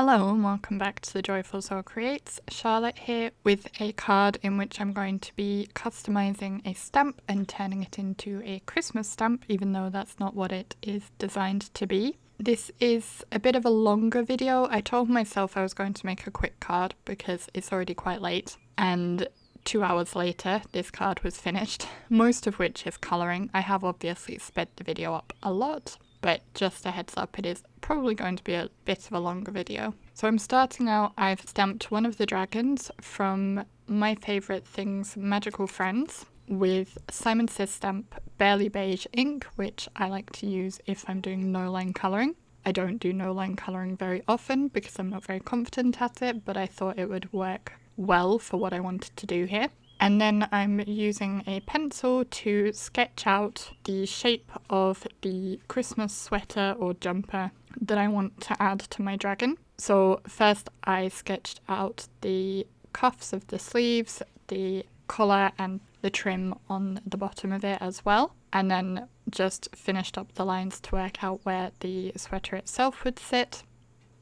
Hello and welcome back to the Joyful Soul Creates. Charlotte here with a card in which I'm going to be customizing a stamp and turning it into a Christmas stamp, even though that's not what it is designed to be. This is a bit of a longer video. I told myself I was going to make a quick card because it's already quite late, and 2 hours later this card was finished, most of which is colouring. I have obviously sped the video up a lot, but just a heads up, it is probably going to be a bit of a longer video. So I'm starting out, I've stamped one of the dragons from My Favourite Things Magical Friends with Simon Says Stamp Barely Beige ink, which I like to use if I'm doing no-line colouring. I don't do no-line colouring very often because I'm not very confident at it, but I thought it would work well for what I wanted to do here. And then I'm using a pencil to sketch out the shape of the Christmas sweater or jumper that I want to add to my dragon. So first I sketched out the cuffs of the sleeves, the collar and the trim on the bottom of it as well. And then just finished up the lines to work out where the sweater itself would sit.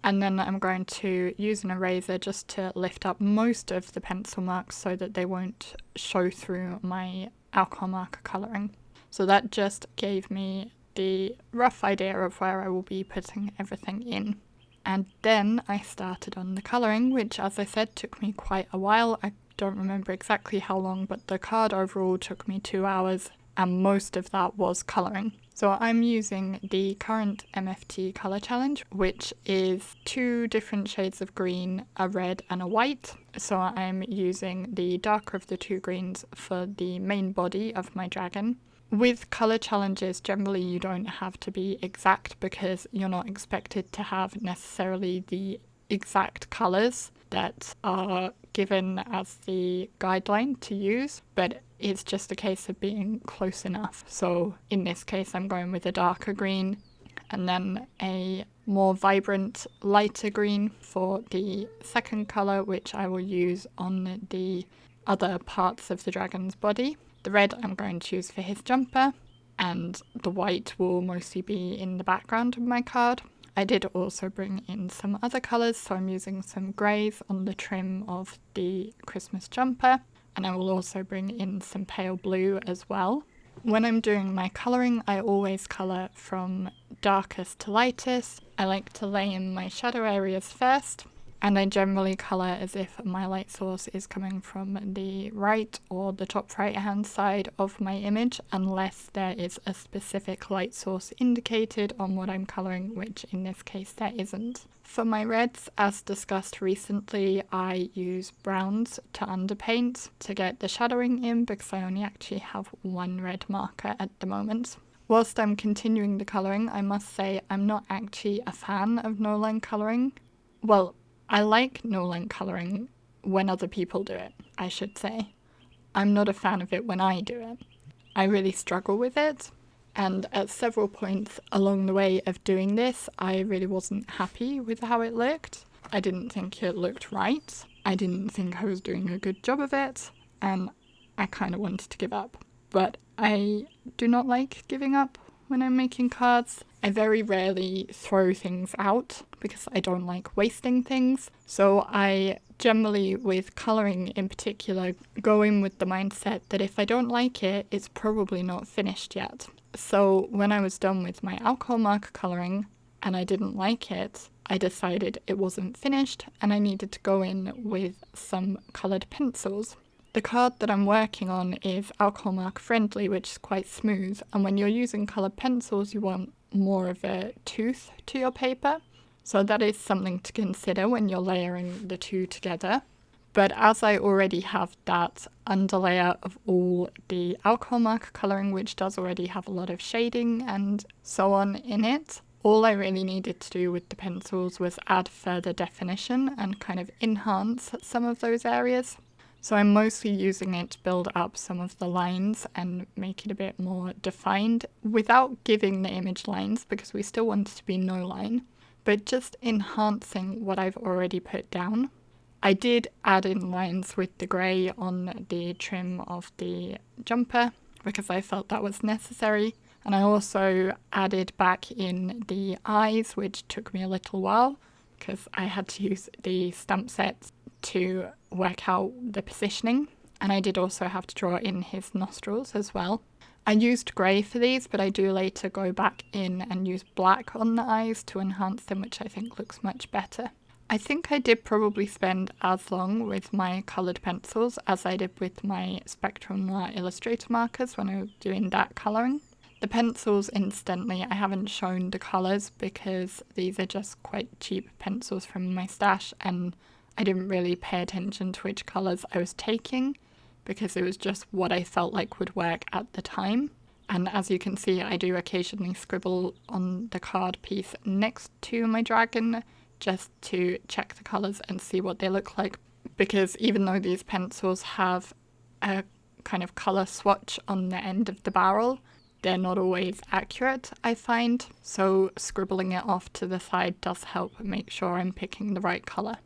And then I'm going to use an eraser just to lift up most of the pencil marks so that they won't show through my alcohol marker colouring. So that just gave me the rough idea of where I will be putting everything in. And then I started on the colouring, which, as I said, took me quite a while. I don't remember exactly how long, but the card overall took me 2 hours, and most of that was colouring. So I'm using the current MFT colour challenge, which is 2 different shades of green, a red and a white. So I'm using the darker of the 2 greens for the main body of my dragon. With colour challenges, generally you don't have to be exact because you're not expected to have necessarily the exact colours that are given as the guideline to use, but it's just a case of being close enough. So in this case I'm going with a darker green and then a more vibrant lighter green for the second colour, which I will use on the other parts of the dragon's body. The red I'm going to use for his jumper, and the white will mostly be in the background of my card. I did also bring in some other colours, so I'm using some greys on the trim of the Christmas jumper, and I will also bring in some pale blue as well. When I'm doing my colouring, I always colour from darkest to lightest. I like to lay in my shadow areas first, and I generally colour as if my light source is coming from the right or the top right hand side of my image, unless there is a specific light source indicated on what I'm colouring, which in this case there isn't. For my reds, as discussed recently, I use browns to underpaint to get the shadowing in because I only actually have 1 red marker at the moment. Whilst I'm continuing the colouring, I must say I'm not actually a fan of no-line colouring. Well, I like no-line colouring when other people do it, I should say. I'm not a fan of it when I do it. I really struggle with it, and at several points along the way of doing this, I really wasn't happy with how it looked. I didn't think it looked right. I didn't think I was doing a good job of it, and I kind of wanted to give up. But I do not like giving up when I'm making cards. I very rarely throw things out because I don't like wasting things. So I generally, with colouring in particular, go in with the mindset that if I don't like it, it's probably not finished yet. So when I was done with my alcohol marker colouring and I didn't like it, I decided it wasn't finished and I needed to go in with some coloured pencils. The card that I'm working on is alcohol marker friendly, which is quite smooth, and when you're using coloured pencils you want more of a tooth to your paper, so that is something to consider when you're layering the two together. But as I already have that underlayer of all the alcohol marker colouring, which does already have a lot of shading and so on in it, all I really needed to do with the pencils was add further definition and kind of enhance some of those areas. So I'm mostly using it to build up some of the lines and make it a bit more defined without giving the image lines because we still want it to be no line, but just enhancing what I've already put down. I did add in lines with the grey on the trim of the jumper because I felt that was necessary, and I also added back in the eyes, which took me a little while because I had to use the stamp sets to work out the positioning, and I did also have to draw in his nostrils as well. I used grey for these, but I do later go back in and use black on the eyes to enhance them, which I think looks much better. I think I did probably spend as long with my coloured pencils as I did with my Spectrum Noir Illustrator markers when I was doing that colouring. The pencils, incidentally, I haven't shown the colours because these are just quite cheap pencils from my stash, and I didn't really pay attention to which colours I was taking because it was just what I felt like would work at the time. And as you can see, I do occasionally scribble on the card piece next to my dragon just to check the colours and see what they look like, because even though these pencils have a kind of colour swatch on the end of the barrel, they're not always accurate, I find. So scribbling it off to the side does help make sure I'm picking the right colour.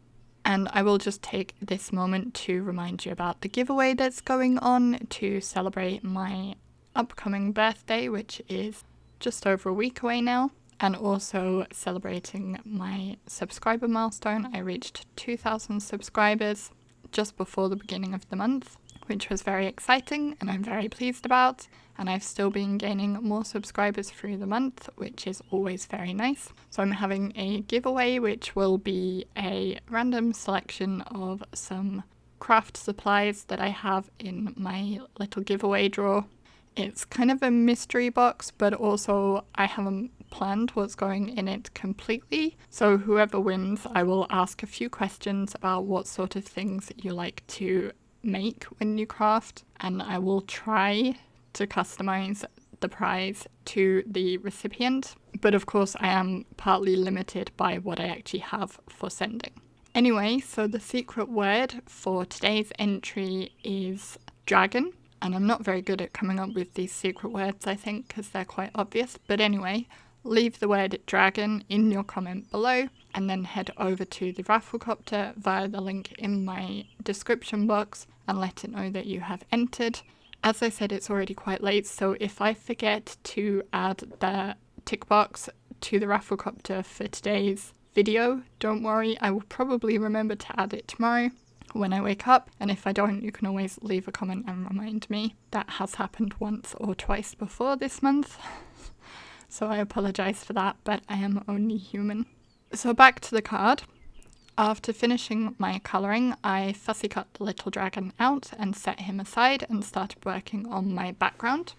And I will just take this moment to remind you about the giveaway that's going on to celebrate my upcoming birthday, which is just over a week away now, and also celebrating my subscriber milestone. I reached 2,000 subscribers just before the beginning of the month, which was very exciting and I'm very pleased about. And I've still been gaining more subscribers through the month, which is always very nice. So I'm having a giveaway, which will be a random selection of some craft supplies that I have in my little giveaway drawer. It's kind of a mystery box, but also I haven't planned what's going in it completely. So whoever wins, I will ask a few questions about what sort of things you like to make when you craft, and I will try to customize the prize to the recipient. But of course, I am partly limited by what I actually have for sending. Anyway, so the secret word for today's entry is dragon. And I'm not very good at coming up with these secret words, I think, because they're quite obvious. But anyway, leave the word dragon in your comment below and then head over to the Rafflecopter via the link in my description box and let it know that you have entered. As I said, it's already quite late, so if I forget to add the tick box to the Rafflecopter for today's video, don't worry, I will probably remember to add it tomorrow when I wake up, and if I don't, you can always leave a comment and remind me. That has happened once or twice before this month, so I apologise for that, but I am only human. So back to the card. After finishing my colouring, I fussy cut the little dragon out and set him aside and started working on my background.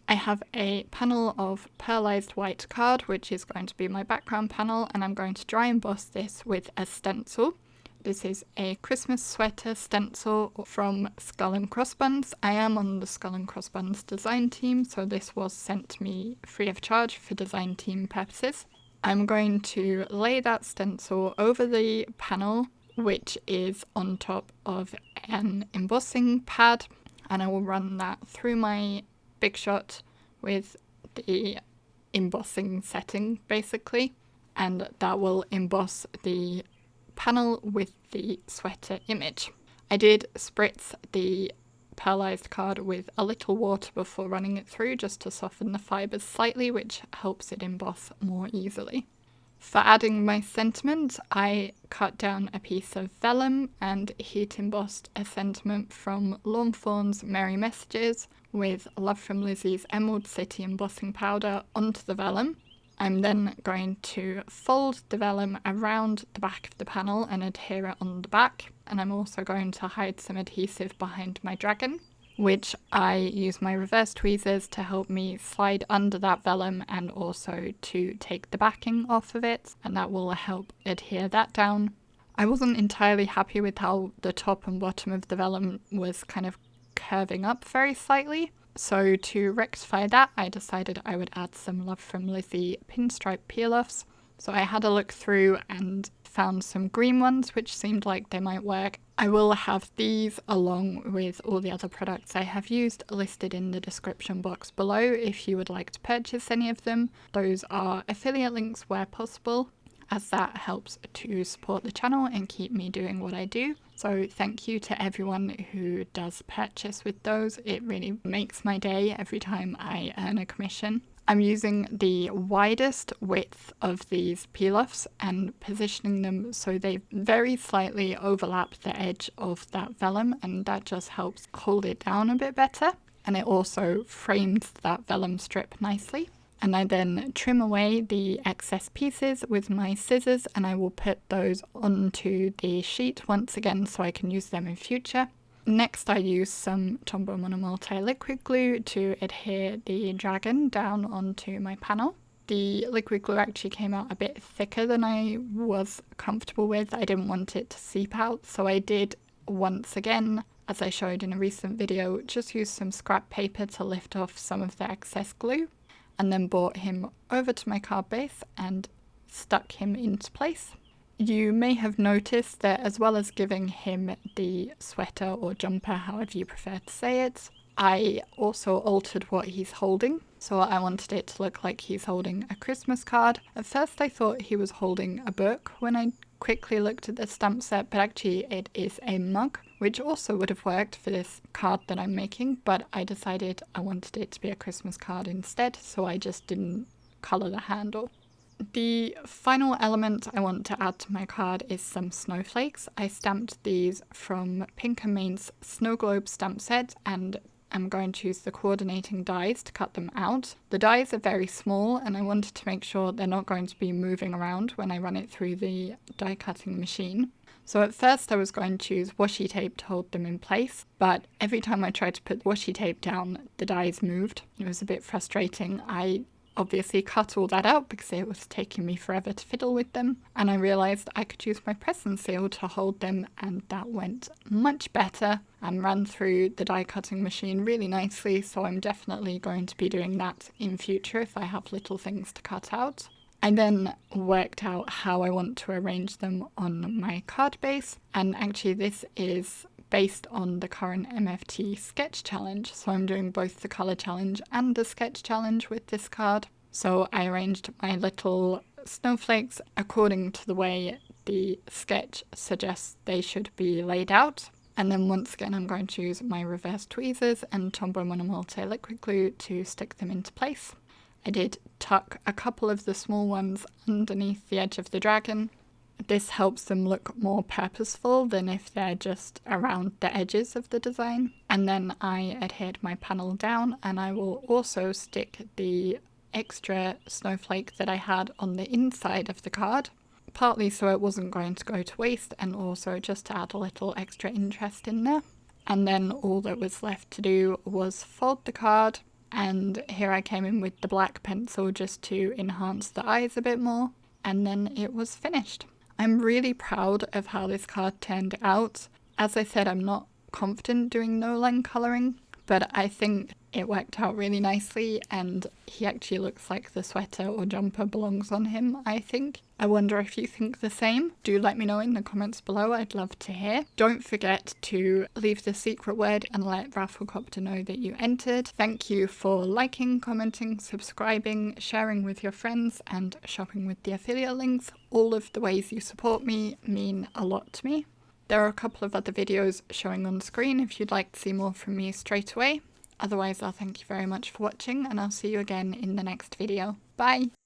I have a panel of pearlized white card, which is going to be my background panel, and I'm going to dry emboss this with a stencil. This is a Christmas sweater stencil from Skull and Crossbuns. I am on the Skull and Crossbuns design team, so this was sent to me free of charge for design team purposes. I'm going to lay that stencil over the panel, which is on top of an embossing pad, and I will run that through my Big Shot with the embossing setting, basically, and that will emboss the panel with the sweater image. I did spritz the pearlized card with a little water before running it through just to soften the fibres slightly, which helps it emboss more easily. For adding my sentiment, I cut down a piece of vellum and heat embossed a sentiment from Lawn Fawn's Merry Messages with Love from Lizi's Emerald City embossing powder onto the vellum. I'm then going to fold the vellum around the back of the panel and adhere it on the back, and I'm also going to hide some adhesive behind my dragon, which I use my reverse tweezers to help me slide under that vellum and also to take the backing off of it, and that will help adhere that down. I wasn't entirely happy with how the top and bottom of the vellum was kind of curving up very slightly. So to rectify that, I decided I would add some Love from Lizi pinstripe peel-offs. So I had a look through and found some green ones which seemed like they might work. I will have these along with all the other products I have used listed in the description box below if you would like to purchase any of them. Those are affiliate links where possible, as that helps to support the channel and keep me doing what I do. So thank you to everyone who does purchase with those. It really makes my day every time I earn a commission. I'm using the widest width of these peel-offs and positioning them so they very slightly overlap the edge of that vellum, and that just helps hold it down a bit better, and it also frames that vellum strip nicely. And I then trim away the excess pieces with my scissors, and I will put those onto the sheet once again so I can use them in future. Next, I use some Tombow Monomulti liquid glue to adhere the dragon down onto my panel. The liquid glue actually came out a bit thicker than I was comfortable with. I didn't want it to seep out, so I did once again, as I showed in a recent video, just use some scrap paper to lift off some of the excess glue, and then brought him over to my card base and stuck him into place. You may have noticed that as well as giving him the sweater or jumper, however you prefer to say it, I also altered what he's holding. So I wanted it to look like he's holding a Christmas card. At first I thought he was holding a book when I quickly looked at the stamp set, but actually it is a mug, which also would have worked for this card that I'm making, but I decided I wanted it to be a Christmas card instead, so I just didn't colour the handle. The final element I want to add to my card is some snowflakes. I stamped these from Pink & Main's Snow Globe stamp set, and I'm going to use the coordinating dies to cut them out. The dies are very small, and I wanted to make sure they're not going to be moving around when I run it through the die cutting machine. So at first I was going to use washi tape to hold them in place, but every time I tried to put washi tape down, the dies moved. It was a bit frustrating. I obviously cut all that out because it was taking me forever to fiddle with them, and I realised I could use my press and seal to hold them, and that went much better and ran through the die cutting machine really nicely, so I'm definitely going to be doing that in future if I have little things to cut out. I then worked out how I want to arrange them on my card base, and actually this is based on the current MFT sketch challenge, so I'm doing both the colour challenge and the sketch challenge with this card. So I arranged my little snowflakes according to the way the sketch suggests they should be laid out, and then once again I'm going to use my reverse tweezers and Tombow Monomulti liquid glue to stick them into place. I did tuck a couple of the small ones underneath the edge of the dragon. This helps them look more purposeful than if they're just around the edges of the design. And then I adhered my panel down, and I will also stick the extra snowflake that I had on the inside of the card, partly so it wasn't going to go to waste, and also just to add a little extra interest in there. And then all that was left to do was fold the card, and here I came in with the black pencil just to enhance the eyes a bit more, and then it was finished. I'm really proud of how this card turned out. As I said, I'm not confident doing no-line colouring, but I think it worked out really nicely, and he actually looks like the sweater or jumper belongs on him, I think. I wonder if you think the same. Do let me know in the comments below, I'd love to hear. Don't forget to leave the secret word and let Rafflecopter know that you entered. Thank you for liking, commenting, subscribing, sharing with your friends, and shopping with the affiliate links. All of the ways you support me mean a lot to me. There are a couple of other videos showing on screen if you'd like to see more from me straight away. Otherwise, I'll thank you very much for watching, and I'll see you again in the next video. Bye!